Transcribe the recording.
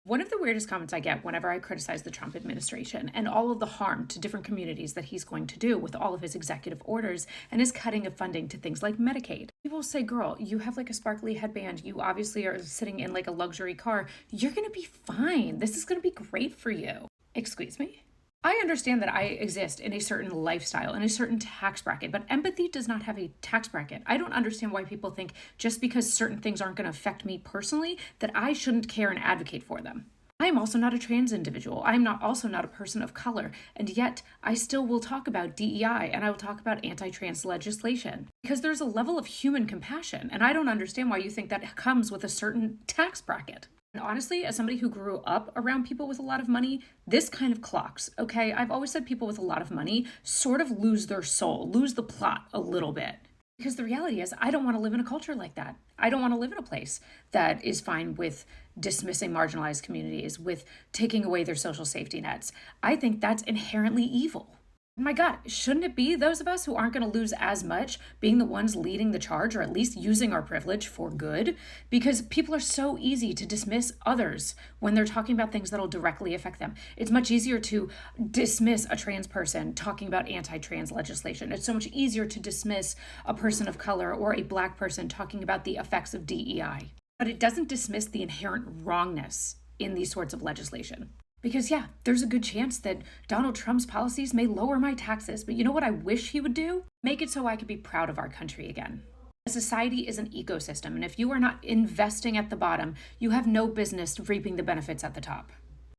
One of the weirdest comments I get whenever I criticize the Trump administration and all of the harm to different communities that he's going to do with all of his executive orders and his cutting of funding to things like Medicaid. People say, girl, you have like a sparkly headband. You obviously are sitting in like a luxury car. You're going to be fine. This is going to be great for you. Excuse me? I understand that I exist in a certain lifestyle, in a certain tax bracket, but empathy does not have a tax bracket. I don't understand why people think just because certain things aren't going to affect me personally, that I shouldn't care and advocate for them. I am also not a trans individual. I am not also not a person of color, and yet I still will talk about DEI and I will talk about anti-trans legislation because there's a level of human compassion, and I don't understand why you think that comes with a certain tax bracket. And honestly, as somebody who grew up around people with a lot of money, this kind of clocks, okay? I've always said people with a lot of money sort of lose their soul, lose the plot a little bit. Because the reality is, I don't want to live in a culture like that. I don't want to live in a place that is fine with dismissing marginalized communities, with taking away their social safety nets. I think that's inherently evil. My God, shouldn't it be those of us who aren't going to lose as much being the ones leading the charge, or at least using our privilege for good? Because people are so easy to dismiss others when they're talking about things that'll directly affect them. It's much easier to dismiss a trans person talking about anti-trans legislation. It's so much easier to dismiss a person of color or a Black person talking about the effects of DEI. But it doesn't dismiss the inherent wrongness in these sorts of legislation. Because yeah, there's a good chance that Donald Trump's policies may lower my taxes, but you know what I wish he would do? Make it so I could be proud of our country again. A society is an ecosystem, and if you are not investing at the bottom, you have no business reaping the benefits at the top.